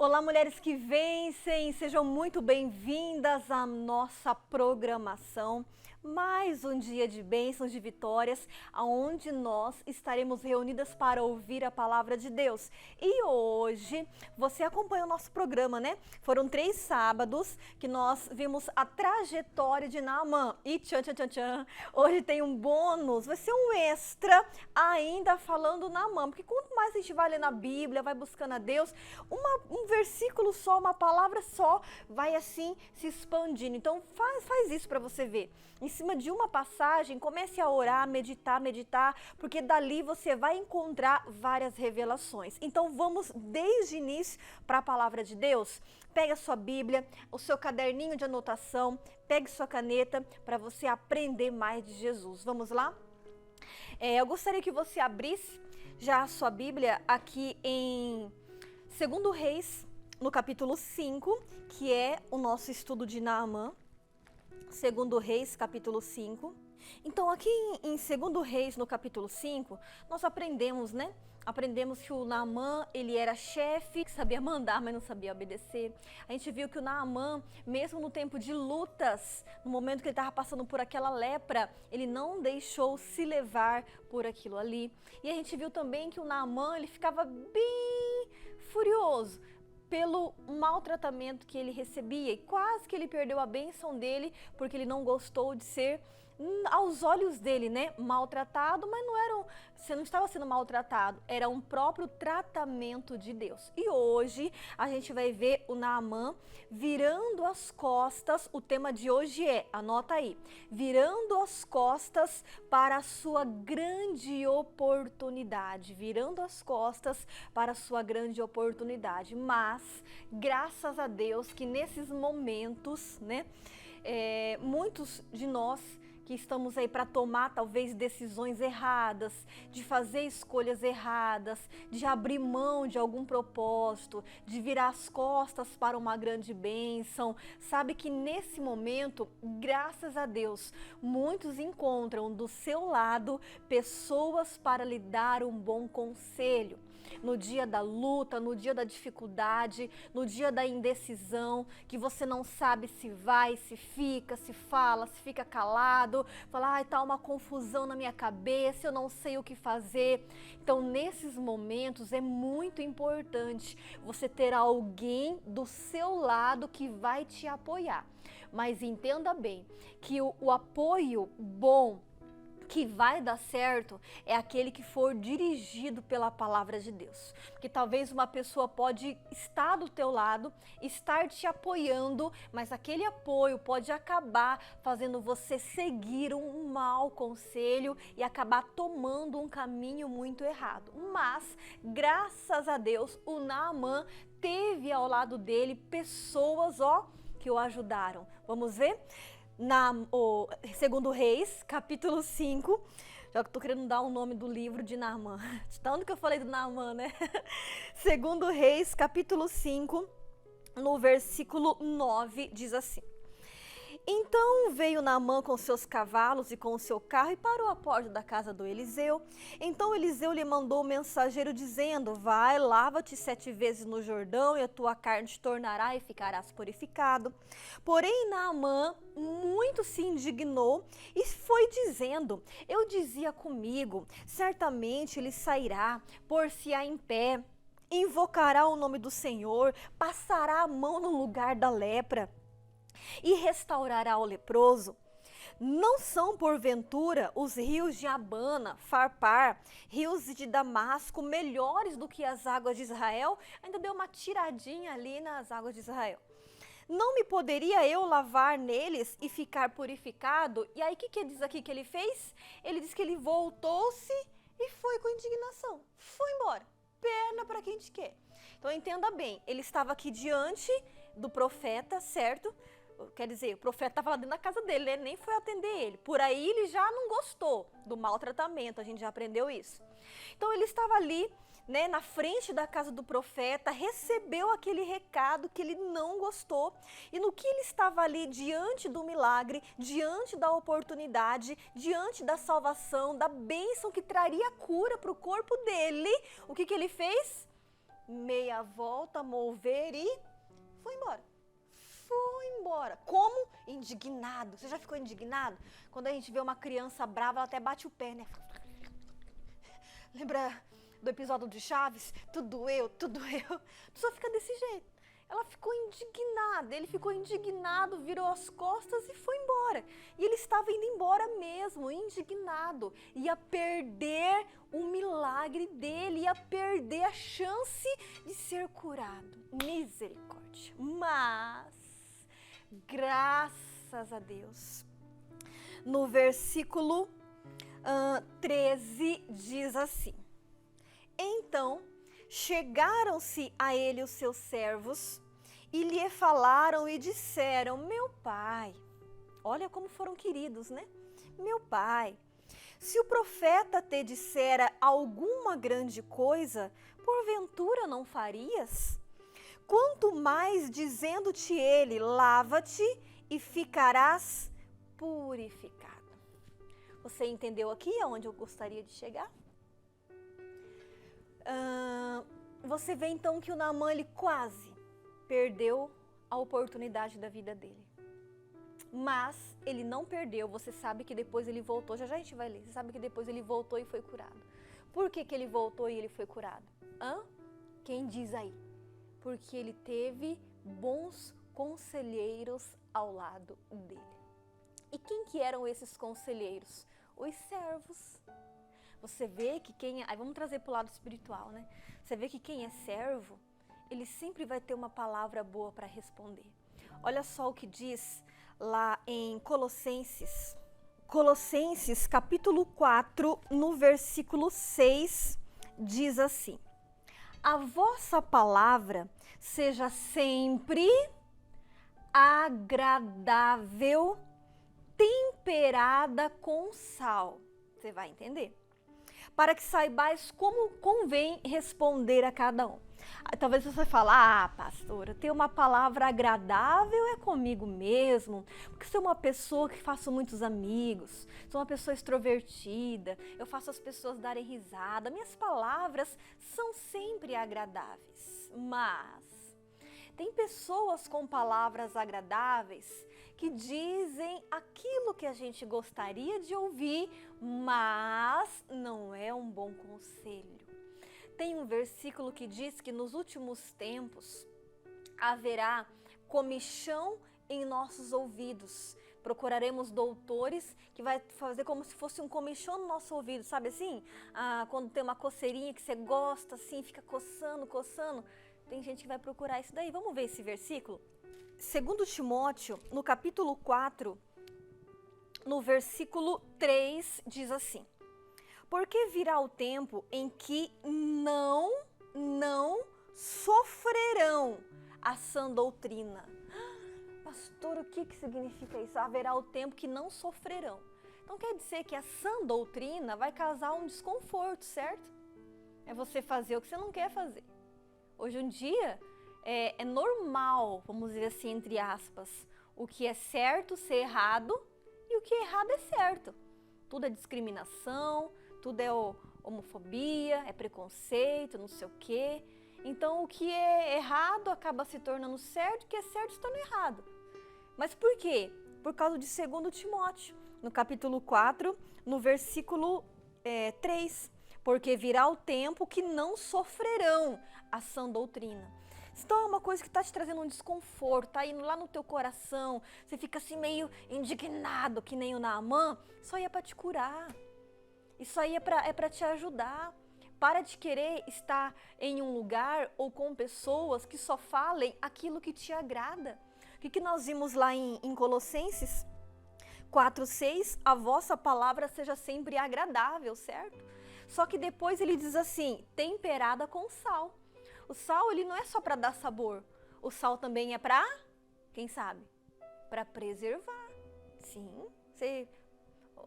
Olá, mulheres que vencem, sejam muito bem-vindas à nossa programação. Mais um dia de bênçãos, de vitórias, onde nós estaremos reunidas para ouvir a palavra de Deus. E hoje, você acompanha o nosso programa, né? Foram 3 sábados que nós vimos a trajetória de Naamã. E tchan, tchan, tchan, tchan, hoje tem um bônus, vai ser um extra ainda falando Naamã. Porque quanto mais a gente vai lendo a Bíblia, vai buscando a Deus, um versículo só, uma palavra só, vai assim se expandindo. Então faz isso para você ver. Em cima de uma passagem, comece a orar, meditar, porque dali você vai encontrar várias revelações. Então vamos desde o início para a palavra de Deus. Pega a sua Bíblia, o seu caderninho de anotação, pegue sua caneta para você aprender mais de Jesus. Vamos lá? Eu gostaria que você abrisse já a sua Bíblia aqui em 2 Reis, no capítulo 5, que é o nosso estudo de Naamã. 2 Reis, capítulo 5. Então, aqui em 2 Reis, no capítulo 5, nós aprendemos, né? Aprendemos que o Naamã, ele era chefe, que sabia mandar, mas não sabia obedecer. A gente viu que o Naamã, mesmo no tempo de lutas, no momento que ele estava passando por aquela lepra, ele não deixou se levar por aquilo ali. E a gente viu também que o Naamã, ele ficava bem furioso pelo maltratamento que ele recebia, e quase que ele perdeu a bênção dele, porque ele não gostou de ser, aos olhos dele, né, maltratado, mas você não estava sendo maltratado, era um próprio tratamento de Deus. E hoje a gente vai ver o Naamã virando as costas. O tema de hoje anota aí, virando as costas para a sua grande oportunidade, virando as costas para a sua grande oportunidade. Mas, graças a Deus que nesses momentos, né, muitos de nós que estamos aí para tomar talvez decisões erradas, de fazer escolhas erradas, de abrir mão de algum propósito, de virar as costas para uma grande bênção, sabe que nesse momento, graças a Deus, muitos encontram do seu lado pessoas para lhe dar um bom conselho. No dia da luta, no dia da dificuldade, no dia da indecisão, que você não sabe se vai, se fica, se fala, se fica calado, fala, ai, tá uma confusão na minha cabeça, eu não sei o que fazer. Então, nesses momentos é muito importante você ter alguém do seu lado que vai te apoiar. Mas entenda bem que o apoio bom, que vai dar certo, é aquele que for dirigido pela palavra de Deus. Porque talvez uma pessoa pode estar do teu lado, estar te apoiando, mas aquele apoio pode acabar fazendo você seguir um mau conselho e acabar tomando um caminho muito errado. Mas, graças a Deus, o Naamã teve ao lado dele pessoas, que o ajudaram. Vamos ver? 2 Reis, capítulo 5, já que eu tô querendo dar o nome do livro de Naamã, de tanto que eu falei do Naamã, né? 2 Reis, capítulo 5, no versículo 9, diz assim: Então veio Naamã com seus cavalos e com o seu carro e parou à porta da casa do Eliseu. Então Eliseu lhe mandou o mensageiro dizendo, vai, lava-te 7 vezes no Jordão e a tua carne te tornará e ficarás purificado. Porém Naamã muito se indignou e foi dizendo, eu dizia comigo, certamente ele sairá, por-se-á em pé, invocará o nome do Senhor, passará a mão no lugar da lepra e restaurará o leproso. Não são, porventura, os rios de Abana, Farpar, rios de Damasco, melhores do que as águas de Israel? Ainda deu uma tiradinha ali nas águas de Israel. Não me poderia eu lavar neles e ficar purificado? E aí o que diz aqui que ele fez? Ele diz que ele voltou-se e foi com indignação. Foi embora. Perna para quem te quer. Então entenda bem, ele estava aqui diante do profeta, certo? Quer dizer, o profeta estava lá dentro da casa dele, né? Nem foi atender ele. Por aí ele já não gostou do maltratamento, a gente já aprendeu isso. Então ele estava ali, né, na frente da casa do profeta, recebeu aquele recado que ele não gostou. E no que ele estava ali diante do milagre, diante da oportunidade, diante da salvação, da bênção que traria cura para o corpo dele, o que ele fez? meia volta, mover e foi embora. Foi embora. Como? Indignado. Você já ficou indignado? Quando a gente vê uma criança brava, ela até bate o pé, né? Lembra do episódio de Chaves? Tudo eu, tudo eu. A pessoa fica desse jeito. Ela ficou indignada, ele ficou indignado, virou as costas e foi embora. E ele estava indo embora mesmo, indignado. Ia perder o milagre dele, ia perder a chance de ser curado. Misericórdia. Mas, graças a Deus, no versículo 13 diz assim: então chegaram-se a ele os seus servos e lhe falaram e disseram: meu pai, olha como foram queridos, né? Meu pai, se o profeta te dissera alguma grande coisa, porventura não farias? Quanto mais dizendo-te ele: lava-te e ficarás purificado. Você entendeu aqui aonde eu gostaria de chegar? Você vê então que o Naamã ele quase perdeu a oportunidade da vida dele. Mas ele não perdeu, você sabe que depois ele voltou, já a gente vai ler, você sabe que depois ele voltou e foi curado. Por que ele voltou e ele foi curado? Quem diz aí? Porque ele teve bons conselheiros ao lado dele. E quem que eram esses conselheiros? Os servos. Você vê que aí vamos trazer para o lado espiritual, né? Você vê que quem é servo, ele sempre vai ter uma palavra boa para responder. Olha só o que diz lá em Colossenses. Colossenses capítulo 4, no versículo 6, diz assim: a vossa palavra seja sempre agradável, temperada com sal. Você vai entender? Para que saibais como convém responder a cada um. Talvez você fale: pastora, ter uma palavra agradável é comigo mesmo, porque sou uma pessoa que faço muitos amigos, sou uma pessoa extrovertida, eu faço as pessoas darem risada, minhas palavras são sempre agradáveis. Mas tem pessoas com palavras agradáveis que dizem aquilo que a gente gostaria de ouvir, mas não é um bom conselho. Tem um versículo que diz que nos últimos tempos haverá comichão em nossos ouvidos. Procuraremos doutores que vai fazer como se fosse um comichão no nosso ouvido, sabe assim? Quando tem uma coceirinha que você gosta, assim, fica coçando. Tem gente que vai procurar isso daí. Vamos ver esse versículo? 2 Timóteo, no capítulo 4, no versículo 3, diz assim: porque virá o tempo em que não sofrerão a sã doutrina. Pastor, o que significa isso? Haverá o tempo que não sofrerão. Então quer dizer que a sã doutrina vai causar um desconforto, certo? É você fazer o que você não quer fazer. Hoje em dia é normal, vamos dizer assim, entre aspas, o que é certo ser errado e o que é errado é certo. Tudo é discriminação, tudo é homofobia, é preconceito, não sei o quê. Então, o que é errado acaba se tornando certo, o que é certo se torna errado. Mas por quê? Por causa de 2 Timóteo, no capítulo 4, no versículo 3. Porque virá o tempo que não sofrerão a sã doutrina. Então é uma coisa que está te trazendo um desconforto, está indo lá no teu coração, você fica assim meio indignado, que nem o Naamã. Isso aí é para te curar, isso aí é para te ajudar. Para de querer estar em um lugar ou com pessoas que só falem aquilo que te agrada. O que nós vimos lá em Colossenses 4:6, a vossa palavra seja sempre agradável, certo? Só que depois ele diz assim, temperada com sal. O sal, ele não é só para dar sabor. O sal também é para, quem sabe? Para preservar. Sim,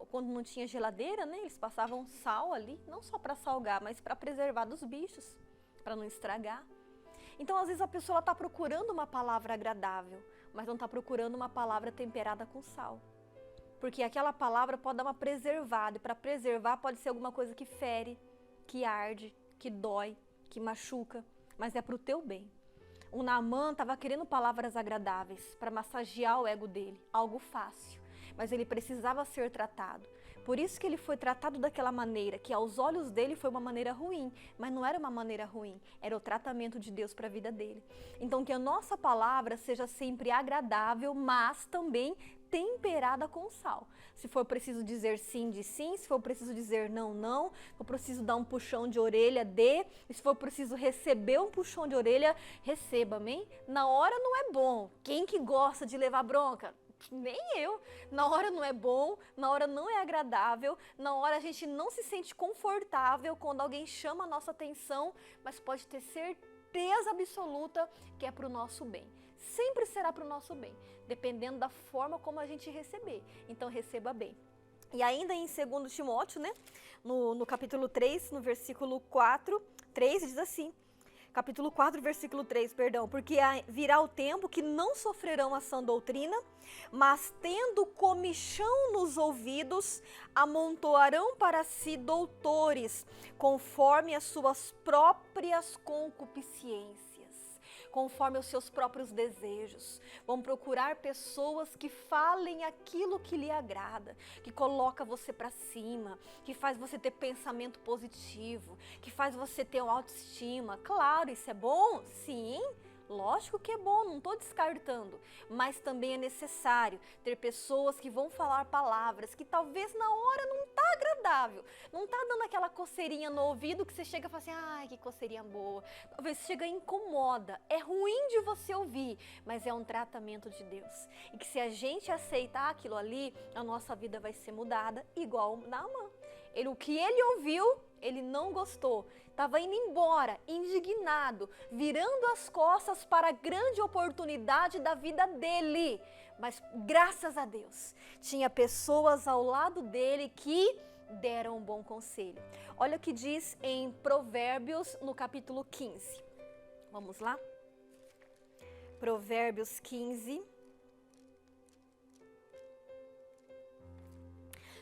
quando não tinha geladeira, né, eles passavam sal ali, não só para salgar, mas para preservar dos bichos, para não estragar. Então, às vezes a pessoa está procurando uma palavra agradável, mas não está procurando uma palavra temperada com sal. Porque aquela palavra pode dar uma preservada, e para preservar pode ser alguma coisa que fere, que arde, que dói, que machuca. mas é para o teu bem. O Naamã estava querendo palavras agradáveis para massagear o ego dele, algo fácil, mas ele precisava ser tratado. Por isso que ele foi tratado daquela maneira, que aos olhos dele foi uma maneira ruim, mas não era uma maneira ruim, era o tratamento de Deus para a vida dele. Então que a nossa palavra seja sempre agradável, mas também temperada com sal. Se for preciso dizer sim, diz sim. Se for preciso dizer não, não. Se for preciso dar um puxão de orelha, dê. E se for preciso receber um puxão de orelha, receba, amém? Na hora não é bom. Quem que gosta de levar bronca? Nem eu. Na hora não é bom, na hora não é agradável, na hora a gente não se sente confortável quando alguém chama a nossa atenção, mas pode ter certeza absoluta que é para o nosso bem. Sempre será para o nosso bem, dependendo da forma como a gente receber. Então receba bem. E ainda em 2 Timóteo, né, no capítulo 3, no versículo 4, 3, diz assim, capítulo 4, versículo 3, perdão, porque virá o tempo que não sofrerão a sã doutrina, mas tendo comichão nos ouvidos, amontoarão para si doutores, conforme as suas próprias concupiscências, conforme os seus próprios desejos. Vão procurar pessoas que falem aquilo que lhe agrada, que coloca você para cima, que faz você ter pensamento positivo, que faz você ter uma autoestima. Claro, isso é bom? Sim. Lógico que é bom, não estou descartando, mas também é necessário ter pessoas que vão falar palavras que talvez na hora não está agradável, não está dando aquela coceirinha no ouvido que você chega e fala assim, ai, que coceirinha boa. Talvez chega e incomoda, é ruim de você ouvir, mas é um tratamento de Deus. E que se a gente aceitar aquilo ali, a nossa vida vai ser mudada, igual Naamã. O que ele ouviu, ele não gostou, estava indo embora, indignado, virando as costas para a grande oportunidade da vida dele. Mas graças a Deus, tinha pessoas ao lado dele que deram um bom conselho. Olha o que diz em Provérbios, no capítulo 15. Vamos lá? Provérbios 15.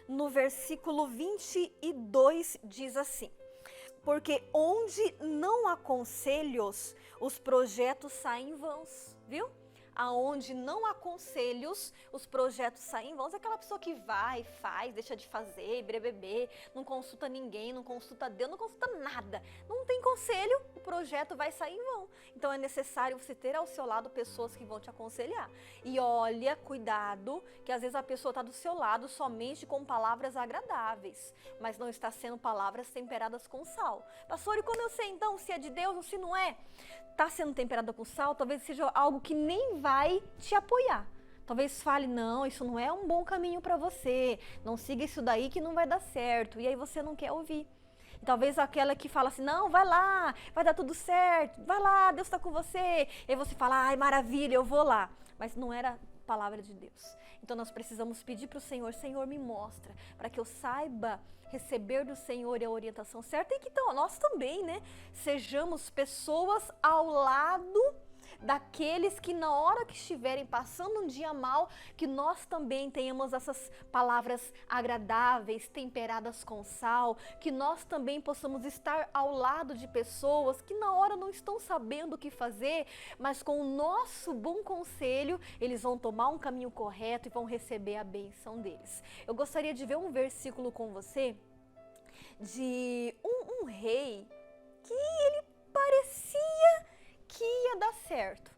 No versículo 22 diz assim, porque onde não há conselhos, os projetos saem vãos, viu? Aonde não há conselhos, os projetos saem vãos. É aquela pessoa que vai, faz, deixa de fazer, bebê, não consulta ninguém, não consulta Deus, não consulta nada. Não tem conselho, o projeto vai sair em vão. Então é necessário você ter ao seu lado pessoas que vão te aconselhar. E olha, cuidado, que às vezes a pessoa está do seu lado somente com palavras agradáveis, mas não está sendo palavras temperadas com sal. Pastor, e como eu sei então se é de Deus ou se não é? Está sendo temperada com sal, talvez seja algo que nem vai te apoiar. Talvez fale, não, isso não é um bom caminho para você, não siga isso daí que não vai dar certo, e aí você não quer ouvir. E talvez aquela que fala assim, não, vai lá, vai dar tudo certo, vai lá, Deus está com você, e aí você fala, ai, maravilha, eu vou lá, mas não era palavra de Deus. Então nós precisamos pedir para o Senhor, Senhor, me mostra, para que eu saiba receber do Senhor a orientação certa e que então, nós também, né, sejamos pessoas ao lado daqueles que na hora que estiverem passando um dia mal, que nós também tenhamos essas palavras agradáveis, temperadas com sal, que nós também possamos estar ao lado de pessoas que na hora não estão sabendo o que fazer, mas com o nosso bom conselho, eles vão tomar um caminho correto e vão receber a bênção deles. Eu gostaria de ver um versículo com você de um rei que ele parecia que ia dar certo.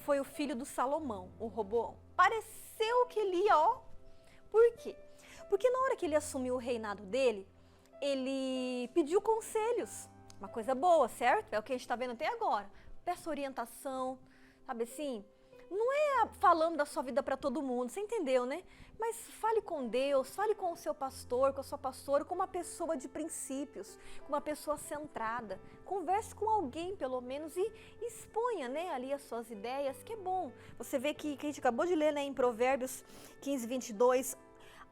Foi o filho do Salomão, o Roboão. Pareceu que ele ia, ó. Por quê? Porque na hora que ele assumiu o reinado dele, ele pediu conselhos. Uma coisa boa, certo? É o que a gente está vendo até agora. Peça orientação, sabe assim? Não é falando da sua vida para todo mundo, você entendeu, né? Mas fale com Deus, fale com o seu pastor, com a sua pastora, com uma pessoa de princípios, com uma pessoa centrada. Converse com alguém, pelo menos, e exponha, né, ali as suas ideias, que é bom. Você vê que a gente acabou de ler, né, em Provérbios 15, 22,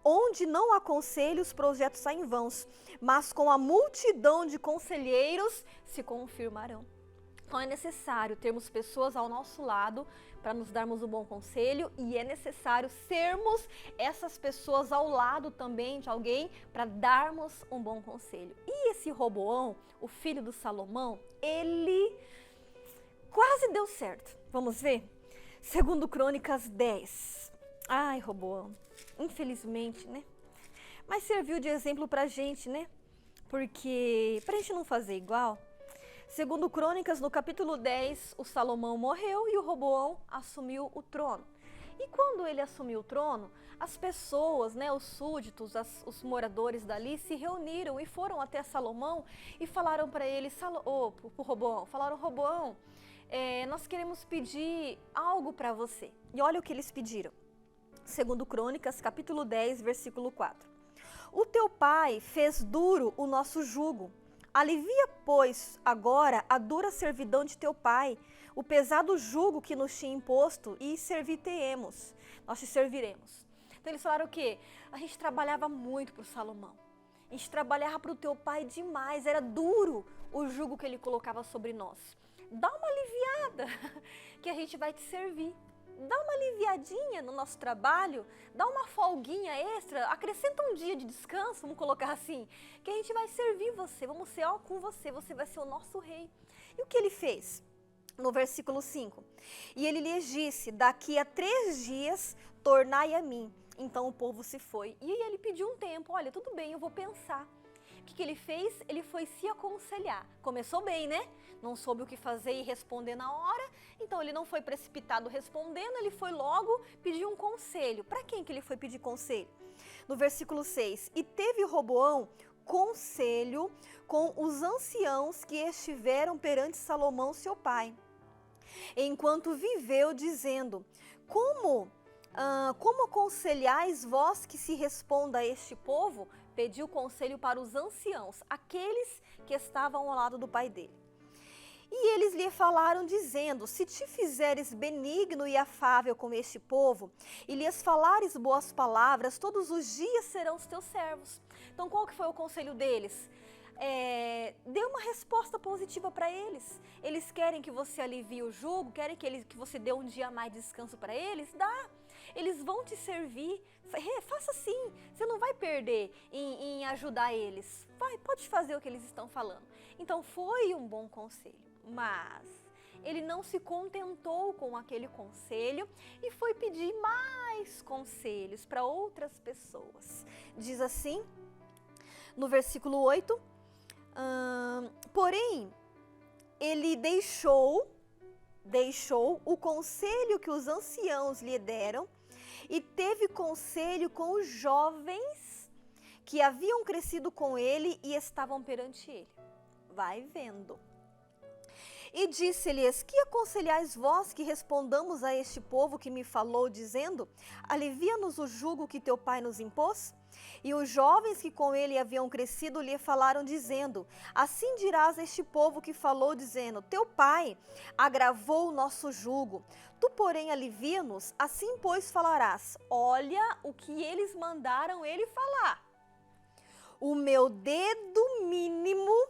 onde não há conselho, os projetos saem vãos, mas com a multidão de conselheiros se confirmarão. Então é necessário termos pessoas ao nosso lado para nos darmos um bom conselho e é necessário sermos essas pessoas ao lado também de alguém para darmos um bom conselho. E esse Roboão, o filho do Salomão, ele quase deu certo. Vamos ver? Segundo Crônicas 10. Ai, Roboão, infelizmente, né? Mas serviu de exemplo pra gente, né? Porque, pra gente não fazer igual, segundo Crônicas, no capítulo 10, o Salomão morreu e o Roboão assumiu o trono. E quando ele assumiu o trono, as pessoas, né, os súditos, os moradores dali se reuniram e foram até Salomão e falaram para ele, pro Roboão, falaram, Roboão, nós queremos pedir algo para você. E olha o que eles pediram. Segundo Crônicas, capítulo 10, versículo 4. O teu pai fez duro o nosso jugo. Alivia, pois, agora a dura servidão de teu pai, o pesado jugo que nos tinha imposto, e servir-te-emos, nós te serviremos. Então eles falaram o quê? A gente trabalhava muito para o Salomão. A gente trabalhava para o teu pai demais, era duro o jugo que ele colocava sobre nós. Dá uma aliviada, que a gente vai te servir. Dá uma aliviadinha no nosso trabalho, dá uma folguinha extra, acrescenta um dia de descanso, vamos colocar assim, que a gente vai servir você, vamos ser com você, você vai ser o nosso rei. E o que ele fez? No versículo 5, e ele lhes disse, daqui a 3 dias tornai a mim. Então o povo se foi. E ele pediu um tempo, olha, tudo bem, eu vou pensar. O que ele fez? Ele foi se aconselhar. Começou bem, né? Não soube o que fazer e responder na hora, então ele não foi precipitado respondendo, ele foi logo pedir um conselho. Para quem que ele foi pedir conselho? No versículo 6, e teve Roboão conselho com os anciãos que estiveram perante Salomão seu pai, enquanto viveu, dizendo, como aconselhais vós que se responda a este povo? Pediu conselho para os anciãos, aqueles que estavam ao lado do pai dele. E eles lhe falaram dizendo, se te fizeres benigno e afável com este povo, e lhes falares boas palavras, todos os dias serão os teus servos. Então qual que foi o conselho deles? Dê uma resposta positiva para eles. Eles querem que você alivie o jugo, querem que você dê um dia a mais de descanso para eles, dá. Eles vão te servir, faça assim, você não vai perder em ajudar eles. Pode fazer o que eles estão falando. Então foi um bom conselho, mas ele não se contentou com aquele conselho e foi pedir mais conselhos para outras pessoas. Diz assim, no versículo 8, porém, ele deixou o conselho que os anciãos lhe deram e teve conselho com os jovens que haviam crescido com ele e estavam perante ele. Vai vendo. E disse-lhes, que aconselhais vós que respondamos a este povo que me falou, dizendo, alivia-nos o jugo que teu pai nos impôs? E os jovens que com ele haviam crescido lhe falaram, dizendo, assim dirás a este povo que falou, dizendo, teu pai agravou o nosso jugo, tu porém alivia-nos, assim pois falarás, olha o que eles mandaram ele falar. O meu dedo mínimo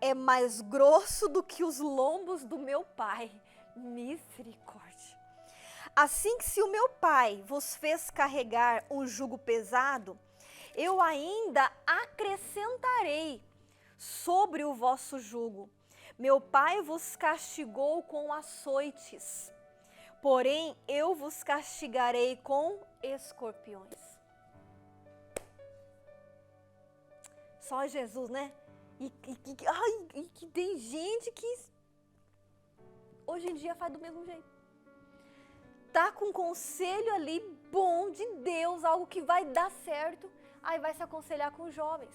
é mais grosso do que os lombos do meu pai. Misericórdia. Assim que se o meu pai vos fez carregar um jugo pesado, eu ainda acrescentarei sobre o vosso jugo. Meu pai vos castigou com açoites, porém eu vos castigarei com escorpiões. Só Jesus, né? E que tem gente que hoje em dia faz do mesmo jeito. Tá com um conselho ali bom de Deus, algo que vai dar certo, aí vai se aconselhar com os jovens.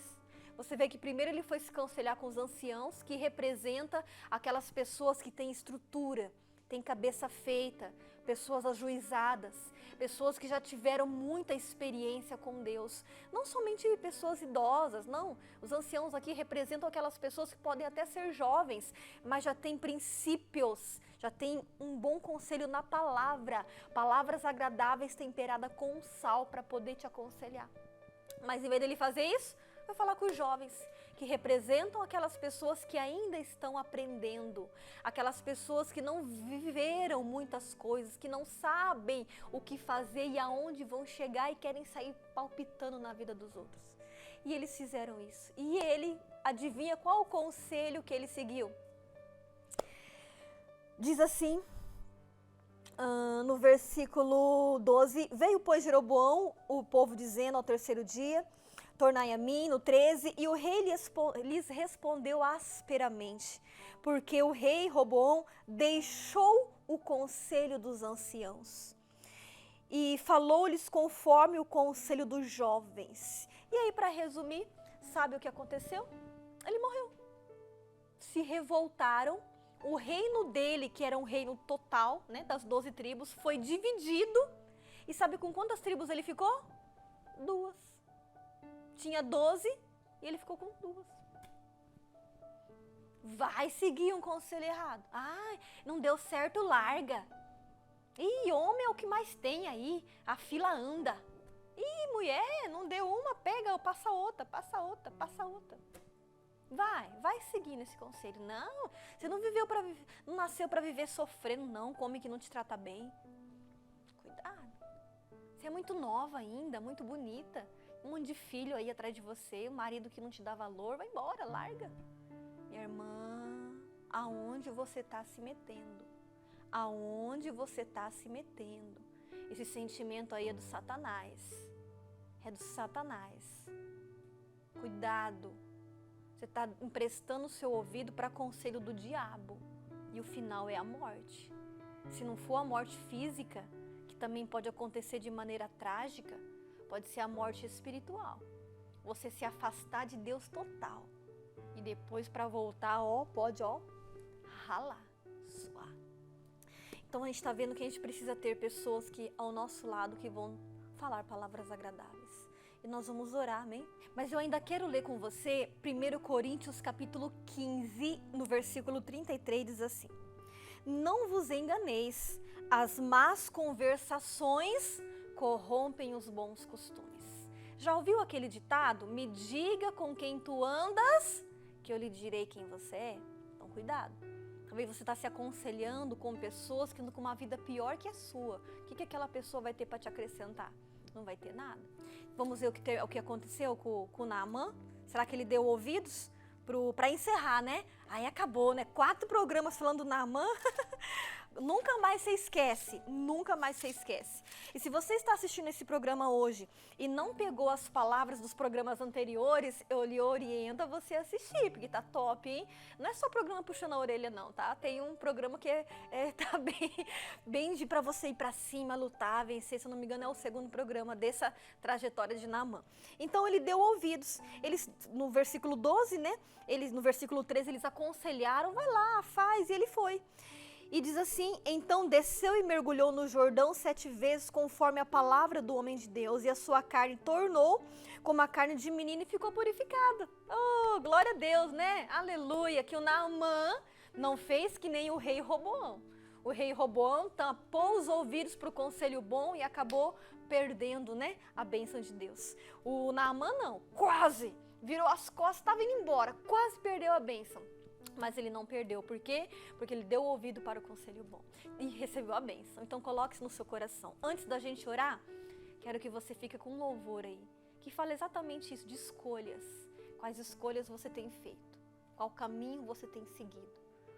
Você vê que primeiro ele foi se aconselhar com os anciãos, que representa aquelas pessoas que têm estrutura, têm cabeça feita, pessoas ajuizadas, pessoas que já tiveram muita experiência com Deus. Não somente pessoas idosas, não. Os anciãos aqui representam aquelas pessoas que podem até ser jovens, mas já têm princípios, já têm um bom conselho na palavra, palavras agradáveis temperadas com sal para poder te aconselhar. Mas em vez dele fazer isso, vai falar com os jovens, que representam aquelas pessoas que ainda estão aprendendo, aquelas pessoas que não viveram muitas coisas, que não sabem o que fazer e aonde vão chegar e querem sair palpitando na vida dos outros. E eles fizeram isso. E ele, adivinha qual o conselho que ele seguiu? Diz assim, no versículo 12, veio pois Jeroboão, o povo dizendo ao terceiro dia, tornai a mim, no 13, e o rei lhes respondeu asperamente, porque o rei Roboão deixou o conselho dos anciãos e falou-lhes conforme o conselho dos jovens. E aí, para resumir, sabe o que aconteceu? Ele morreu. Se revoltaram, o reino dele, que era um reino total, né, das 12 tribos, foi dividido. E sabe com quantas tribos ele ficou? 2. Tinha 12 e ele ficou com 2. Vai seguir um conselho errado. Ai, não deu certo, larga. Ih, homem é o que mais tem aí, a fila anda. Ih, mulher, não deu uma, pega, passa outra, passa outra, passa outra. Vai seguir nesse conselho. Não, você não não nasceu para viver sofrendo, não, com homem que não te trata bem. Cuidado. Você é muito nova ainda, muito bonita. Um monte de filho aí atrás de você, um marido que não te dá valor, vai embora, larga. Minha irmã, aonde você está se metendo? Aonde você está se metendo? Esse sentimento aí é do Satanás. É do Satanás. Cuidado. Você está emprestando o seu ouvido para conselho do diabo. E o final é a morte. Se não for a morte física, que também pode acontecer de maneira trágica, pode ser a morte espiritual. Você se afastar de Deus total. E depois para voltar, pode ralar, suar. Então a gente está vendo que a gente precisa ter pessoas que ao nosso lado que vão falar palavras agradáveis. E nós vamos orar, amém? Mas eu ainda quero ler com você 1 Coríntios capítulo 15, no versículo 33, diz assim: não vos enganeis, as más conversações corrompem os bons costumes. Já ouviu aquele ditado? Me diga com quem tu andas, que eu lhe direi quem você é. Então cuidado. Talvez você está se aconselhando com pessoas que andam com uma vida pior que a sua. O que aquela pessoa vai ter para te acrescentar? Não vai ter nada. Vamos ver o que aconteceu com Naamã? Será que ele deu ouvidos? Para encerrar, né? Aí acabou, né? 4 programas falando do Naamã. Nunca mais você esquece, nunca mais você esquece. E se você está assistindo esse programa hoje e não pegou as palavras dos programas anteriores, eu lhe oriento a você assistir, porque tá top, hein? Não é só programa puxando a orelha não, tá? Tem um programa que tá bem para você ir para cima, lutar, vencer, se eu não me engano é o 2º programa dessa trajetória de Naamã. Então ele deu ouvidos, eles no versículo 12, né? No versículo 13 eles aconselharam, vai lá, faz, e ele foi. E diz assim, então desceu e mergulhou no Jordão 7 vezes, conforme a palavra do homem de Deus, e a sua carne tornou como a carne de menino e ficou purificada. Oh, glória a Deus, né? Aleluia, que o Naamã não fez que nem o rei Roboão. O rei Roboão tampou os ouvidos para o conselho bom e acabou perdendo, né, a bênção de Deus. O Naamã não, quase, virou as costas, estava indo embora, quase perdeu a bênção. Mas ele não perdeu, por quê? Porque ele deu ouvido para o conselho bom e recebeu a bênção. Então coloque-se no seu coração. Antes da gente orar, quero que você fique com um louvor aí, que fala exatamente isso, de escolhas. Quais escolhas você tem feito? Qual caminho você tem seguido?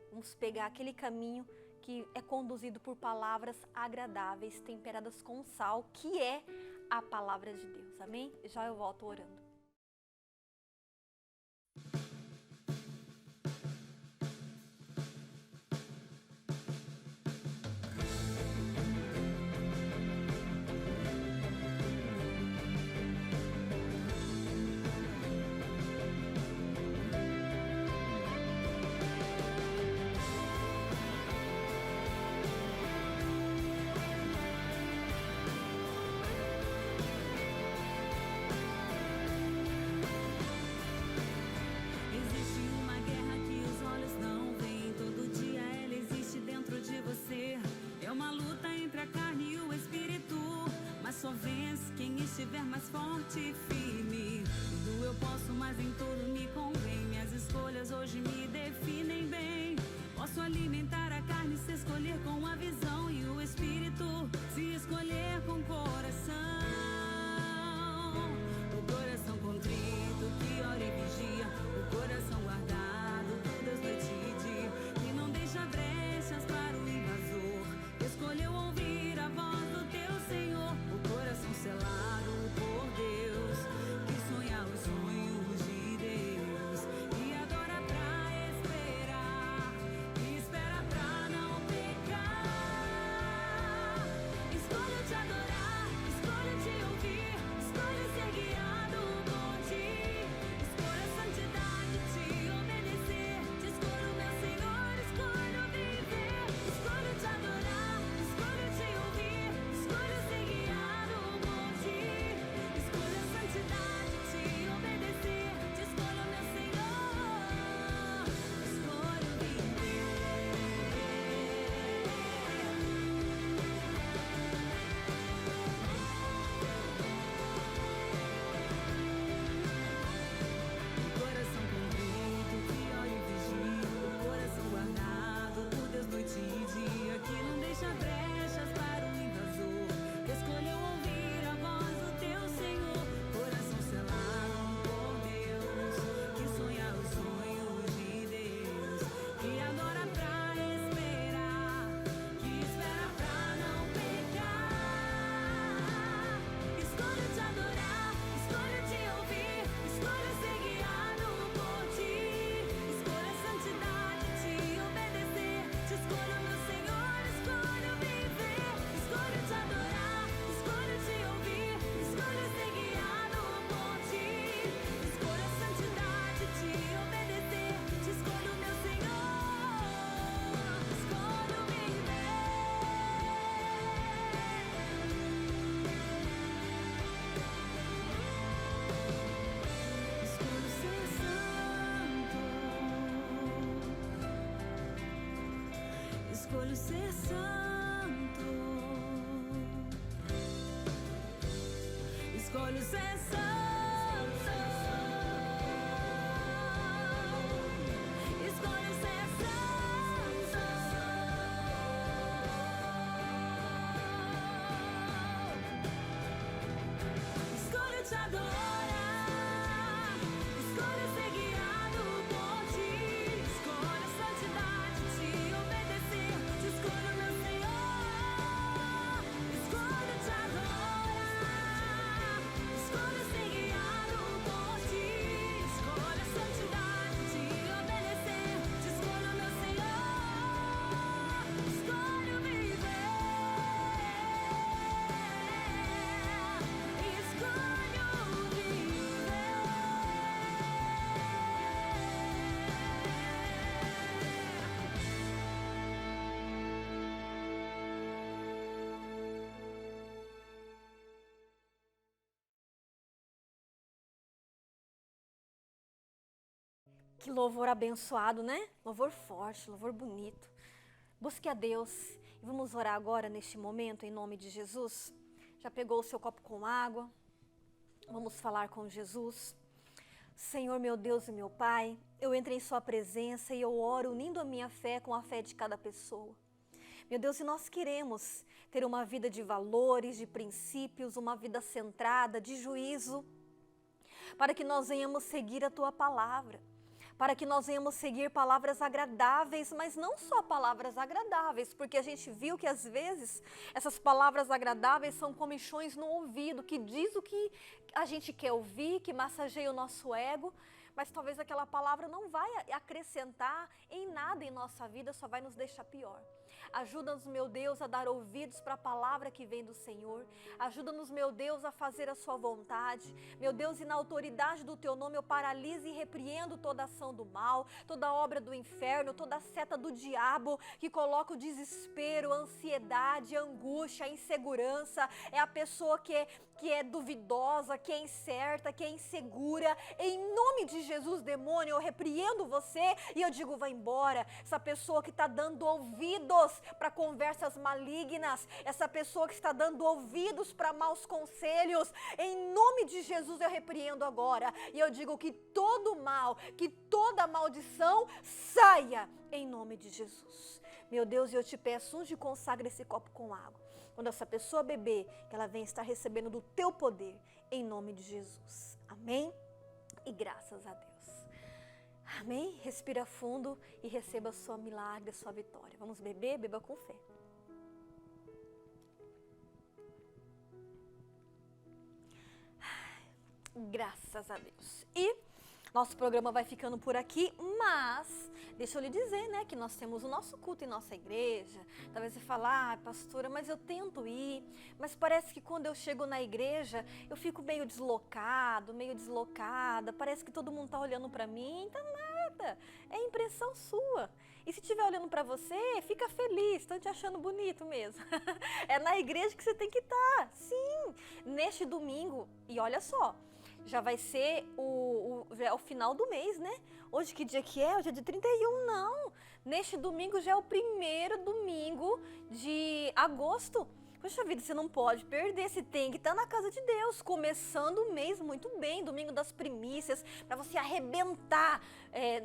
Vamos pegar aquele caminho que é conduzido por palavras agradáveis, temperadas com sal, que é a palavra de Deus, amém? Já eu volto orando. Só vence quem estiver mais forte e firme. Tudo eu posso, mas em tudo me convém. Minhas escolhas hoje me definem bem. Posso alimentar a carne, se escolher com a visão, e o espírito, se escolher com o coração. O coração contrito, que ora e vigia. O coração guardado por Deus noite e dia, que não deixa brechas para o escolho ser santo. Escolho ser santo. Escolho ser santo. Escolho te adorar. Escolho ser guiado por ti. Escolho a santidade, te obedecer. Te escolho, meu Senhor. Escolho te adorar. Escolho ser guiado por ti. Escolho a santidade, te obedecer. Te escolho, meu Senhor. Escolho viver. Escolho viver. Que louvor abençoado, né? Louvor forte, louvor bonito. Busque a Deus e vamos orar agora neste momento em nome de Jesus. Já pegou o seu copo com água? Vamos falar com Jesus. Senhor, meu Deus e meu Pai, eu entro em sua presença e eu oro unindo a minha fé com a fé de cada pessoa. Meu Deus, e nós queremos ter uma vida de valores, de princípios, uma vida centrada, de juízo, para que nós venhamos seguir a Tua palavra, para que nós venhamos seguir palavras agradáveis, mas não só palavras agradáveis, porque a gente viu que às vezes essas palavras agradáveis são comichões no ouvido, que diz o que a gente quer ouvir, que massageia o nosso ego, mas talvez aquela palavra não vai acrescentar em nada em nossa vida, só vai nos deixar pior. Ajuda-nos, meu Deus, a dar ouvidos para a palavra que vem do Senhor. Ajuda-nos, meu Deus, a fazer a sua vontade. Meu Deus, e na autoridade do teu nome eu paraliso e repreendo toda ação do mal, toda obra do inferno, toda seta do diabo que coloca o desespero, a ansiedade, a angústia, a insegurança. É a pessoa que é duvidosa, que é incerta, que é insegura. Em nome de Jesus, demônio, eu repreendo você e eu digo, vai embora. Essa pessoa que está dando ouvidos para conversas malignas, essa pessoa que está dando ouvidos para maus conselhos, em nome de Jesus eu repreendo agora. E eu digo que todo mal, que toda maldição saia em nome de Jesus. Meu Deus, eu te peço, unge e consagra esse copo com água. Quando essa pessoa beber, que ela venha estar recebendo do teu poder, em nome de Jesus. Amém? E graças a Deus. Amém? Respira fundo e receba o seu milagre, a sua vitória. Vamos beber? Beba com fé. Graças a Deus. E nosso programa vai ficando por aqui, mas deixa eu lhe dizer, né, que nós temos o nosso culto em nossa igreja. Talvez você fale, pastora, mas eu tento ir, mas parece que quando eu chego na igreja, eu fico meio deslocado, meio deslocada, parece que todo mundo tá olhando para mim, tá nada, é impressão sua. E se estiver olhando para você, fica feliz, estão te achando bonito mesmo. É na igreja que você tem que estar, sim, neste domingo, e olha só, já vai ser já é o final do mês, né? Hoje que dia que é? Hoje é dia 31, não. Neste domingo já é o primeiro domingo de agosto. Poxa vida, você não pode perder, você tem que estar na casa de Deus, começando o mês muito bem, domingo das primícias, para você arrebentar,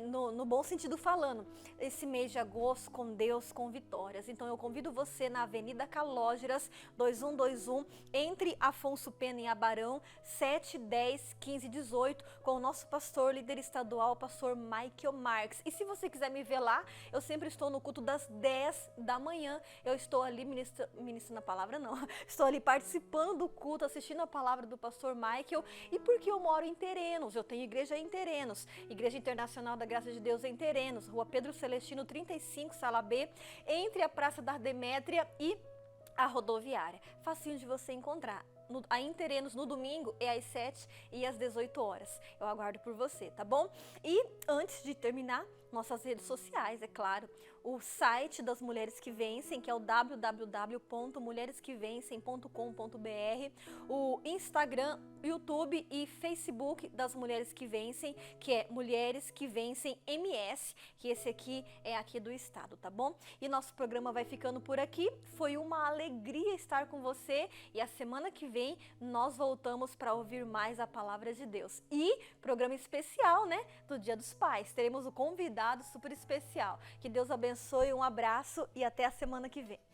no bom sentido falando, esse mês de agosto com Deus, com vitórias. Então eu convido você na Avenida Calógeras, 2121, entre Afonso Pena e Abarão, 7, 10, 15, 18, com o nosso pastor, líder estadual, pastor Michael Marques. E se você quiser me ver lá, eu sempre estou no culto das 10 da manhã, eu estou ali ministrando a palavra. Não, estou ali participando do culto, assistindo a palavra do pastor Michael, e porque eu moro em Terenos, eu tenho igreja em Terenos, Igreja Internacional da Graça de Deus em Terenos, Rua Pedro Celestino 35, Sala B, entre a Praça da Demétria e a rodoviária, facinho de você encontrar. Aí em Terenos, no domingo, é às 7 e às 18 horas. Eu aguardo por você, tá bom? E antes de terminar, nossas redes sociais, é claro. O site das Mulheres que Vencem, que é o www.mulheresquevencem.com.br, o Instagram, YouTube e Facebook das Mulheres que Vencem, que é Mulheres que Vencem MS, que esse aqui é aqui do estado, tá bom? E nosso programa vai ficando por aqui. Foi uma alegria estar com você e a semana que vem nós voltamos para ouvir mais a palavra de Deus. E programa especial, né, do Dia dos Pais. Teremos um convidado super especial. Que Deus abençoe, um abraço e até a semana que vem.